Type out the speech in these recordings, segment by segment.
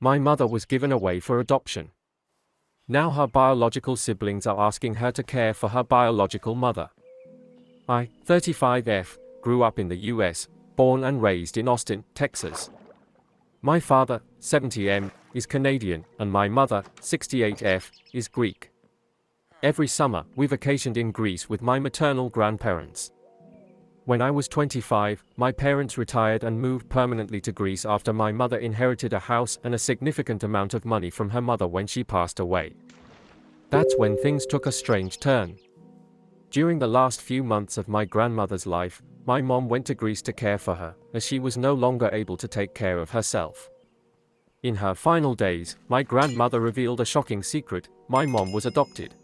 My mother was given away for adoption. Now her biological siblings are asking her to care for her biological mother. I, 35F, grew up in the US, born and raised in Austin, Texas. My father, 70M, is Canadian, and my mother, 68F, is Greek. Every summer, we vacationed in Greece with my maternal grandparents. When I was 25, my parents retired and moved permanently to Greece after my mother inherited a house and a significant amount of money from her mother when she passed away. That's when things took a strange turn. During the last few months of my grandmother's life, my mom went to Greece to care for her, as she was no longer able to take care of herself. In her final days, my grandmother revealed a shocking secret: my mom was adopted.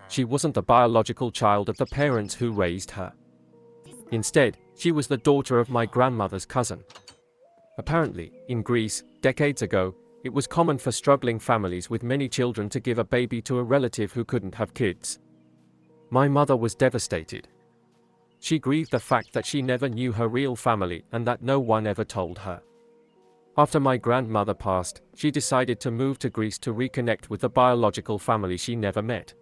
She wasn't the biological child of the parents who raised her. Instead, she was the daughter of my grandmother's cousin. Apparently, in Greece, decades ago, it was common for struggling families with many children to give a baby to a relative who couldn't have kids. My mother was devastated. She grieved the fact that she never knew her real family and that no one ever told her. After my grandmother passed, she decided to move to Greece to reconnect with the biological family she never met.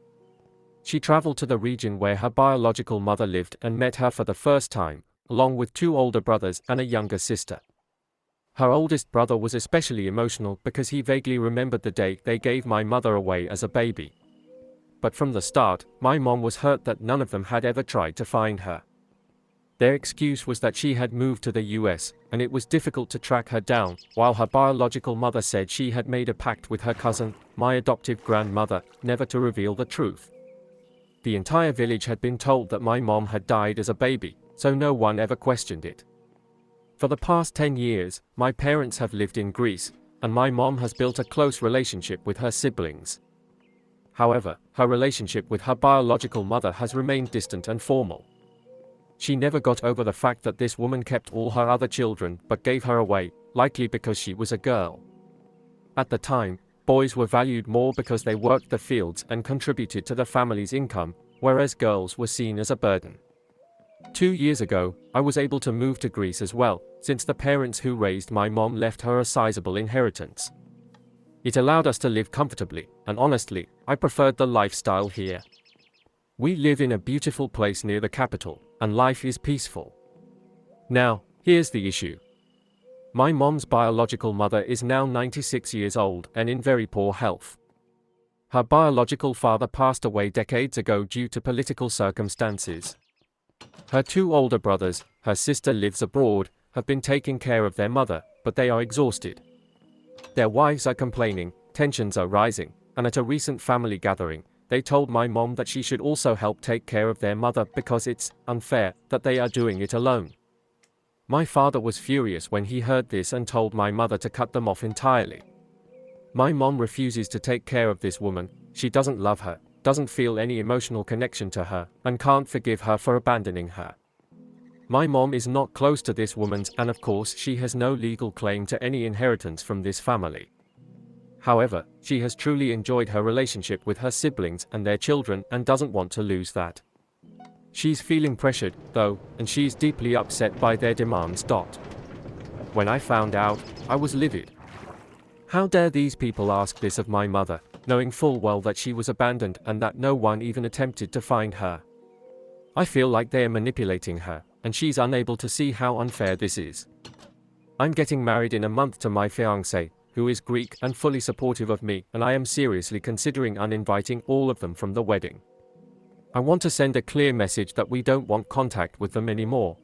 She traveled to the region where her biological mother lived and met her for the first time, along with 2 older brothers and a younger sister. Her oldest brother was especially emotional because he vaguely remembered the day they gave my mother away as a baby. But from the start, my mom was hurt that none of them had ever tried to find her. Their excuse was that she had moved to the US, and it was difficult to track her down, while her biological mother said she had made a pact with her cousin, my adoptive grandmother, never to reveal the truth. The entire village had been told that my mom had died as a baby, so no one ever questioned it. For the past 10 years, my parents have lived in Greece, and my mom has built a close relationship with her siblings. However, her relationship with her biological mother has remained distant and formal. She never got over the fact that this woman kept all her other children but gave her away, likely because she was a girl. At the time, boys were valued more because they worked the fields and contributed to the family's income, whereas girls were seen as a burden. 2 years ago, I was able to move to Greece as well, since the parents who raised my mom left her a sizable inheritance. It allowed us to live comfortably, and honestly, I preferred the lifestyle here. We live in a beautiful place near the capital, and life is peaceful. Now, here's the issue. My mom's biological mother is now 96 years old and in very poor health. Her biological father passed away decades ago due to political circumstances. Her 2 older brothers, her sister lives abroad, have been taking care of their mother, but they are exhausted. Their wives are complaining, tensions are rising, and at a recent family gathering, they told my mom that she should also help take care of their mother because it's unfair that they are doing it alone. My father was furious when he heard this and told my mother to cut them off entirely. My mom refuses to take care of this woman. She doesn't love her, doesn't feel any emotional connection to her, and can't forgive her for abandoning her. My mom is not close to this woman, and of course she has no legal claim to any inheritance from this family. However, she has truly enjoyed her relationship with her siblings and their children and doesn't want to lose that. She's feeling pressured, though, and she's deeply upset by their demands. When I found out, I was livid. How dare these people ask this of my mother, knowing full well that she was abandoned and that no one even attempted to find her. I feel like they are manipulating her, and she's unable to see how unfair this is. I'm getting married in a month to my fiancé, who is Greek and fully supportive of me, and I am seriously considering uninviting all of them from the wedding. I want to send a clear message that we don't want contact with them anymore.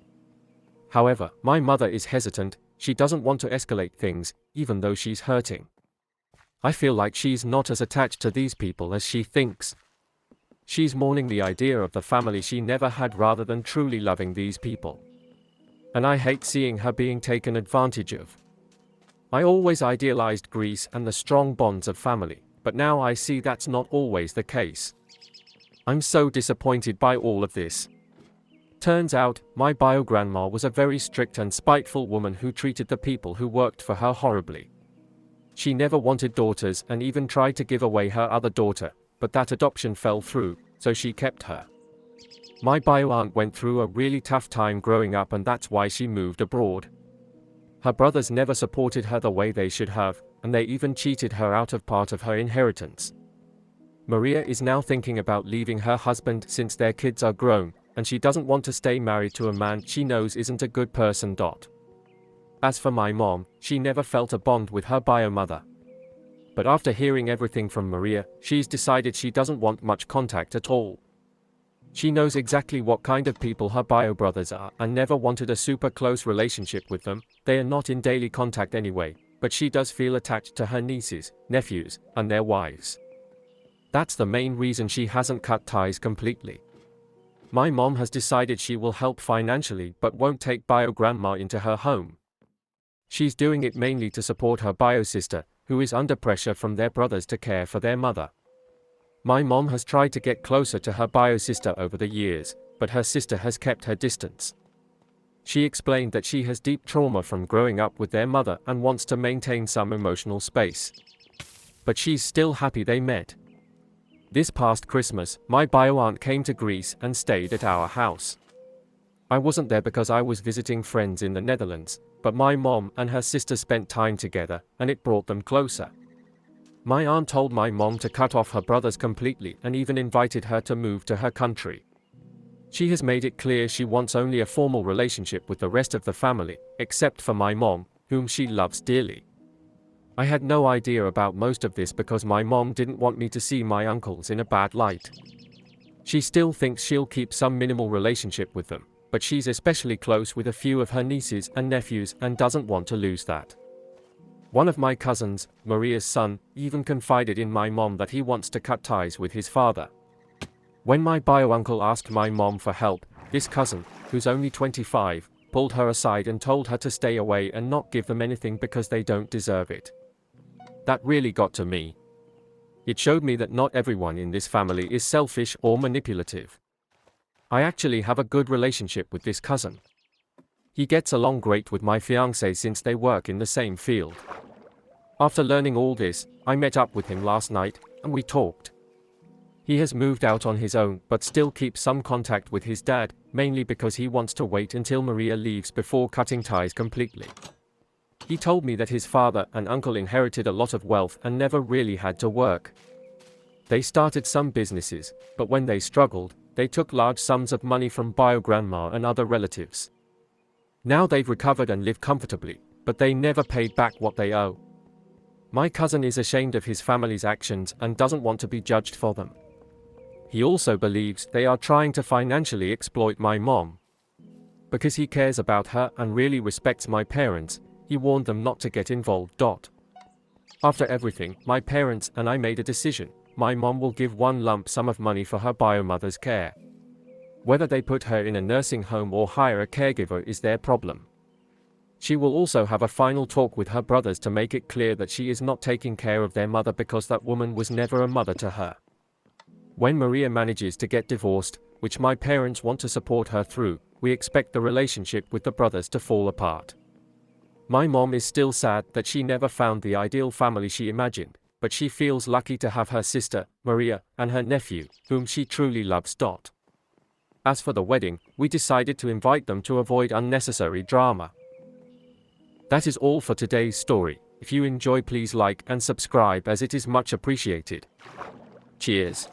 However, my mother is hesitant. She doesn't want to escalate things, even though she's hurting. I feel like she's not as attached to these people as she thinks. She's mourning the idea of the family she never had rather than truly loving these people. And I hate seeing her being taken advantage of. I always idealized Greece and the strong bonds of family, but now I see that's not always the case. I'm so disappointed by all of this. Turns out, my bio-grandma was a very strict and spiteful woman who treated the people who worked for her horribly. She never wanted daughters and even tried to give away her other daughter, but that adoption fell through, so she kept her. My bio-aunt went through a really tough time growing up, and that's why she moved abroad. Her brothers never supported her the way they should have, and they even cheated her out of part of her inheritance. Maria is now thinking about leaving her husband since their kids are grown, and she doesn't want to stay married to a man she knows isn't a good person. As for my mom, she never felt a bond with her bio mother. But after hearing everything from Maria, she's decided she doesn't want much contact at all. She knows exactly what kind of people her bio brothers are and never wanted a super close relationship with them. They are not in daily contact anyway, but she does feel attached to her nieces, nephews, and their wives. That's the main reason she hasn't cut ties completely. My mom has decided she will help financially but won't take bio grandma into her home. She's doing it mainly to support her bio sister, who is under pressure from their brothers to care for their mother. My mom has tried to get closer to her bio sister over the years, but her sister has kept her distance. She explained that she has deep trauma from growing up with their mother and wants to maintain some emotional space. But she's still happy they met. This past Christmas, my bio aunt came to Greece and stayed at our house. I wasn't there because I was visiting friends in the Netherlands, but my mom and her sister spent time together, and it brought them closer. My aunt told my mom to cut off her brothers completely and even invited her to move to her country. She has made it clear she wants only a formal relationship with the rest of the family, except for my mom, whom she loves dearly. I had no idea about most of this because my mom didn't want me to see my uncles in a bad light. She still thinks she'll keep some minimal relationship with them, but she's especially close with a few of her nieces and nephews and doesn't want to lose that. One of my cousins, Maria's son, even confided in my mom that he wants to cut ties with his father. When my bio uncle asked my mom for help, this cousin, who's only 25, pulled her aside and told her to stay away and not give them anything because they don't deserve it. That really got to me. It showed me that not everyone in this family is selfish or manipulative. I actually have a good relationship with this cousin. He gets along great with my fiancée since they work in the same field. After learning all this, I met up with him last night, and we talked. He has moved out on his own but still keeps some contact with his dad, mainly because he wants to wait until Maria leaves before cutting ties completely. He told me that his father and uncle inherited a lot of wealth and never really had to work. They started some businesses, but when they struggled, they took large sums of money from bio grandma and other relatives. Now they've recovered and live comfortably, but they never paid back what they owe. My cousin is ashamed of his family's actions and doesn't want to be judged for them. He also believes they are trying to financially exploit my mom. Because he cares about her and really respects my parents, he warned them not to get involved. After everything, my parents and I made a decision. My mom will give one lump sum of money for her bio mother's care. Whether they put her in a nursing home or hire a caregiver is their problem. She will also have a final talk with her brothers to make it clear that she is not taking care of their mother because that woman was never a mother to her. When Maria manages to get divorced, which my parents want to support her through, we expect the relationship with the brothers to fall apart. My mom is still sad that she never found the ideal family she imagined, but she feels lucky to have her sister, Maria, and her nephew, whom she truly loves. As for the wedding, we decided to invite them to avoid unnecessary drama. That is all for today's story. If you enjoy, please like and subscribe as it is much appreciated. Cheers.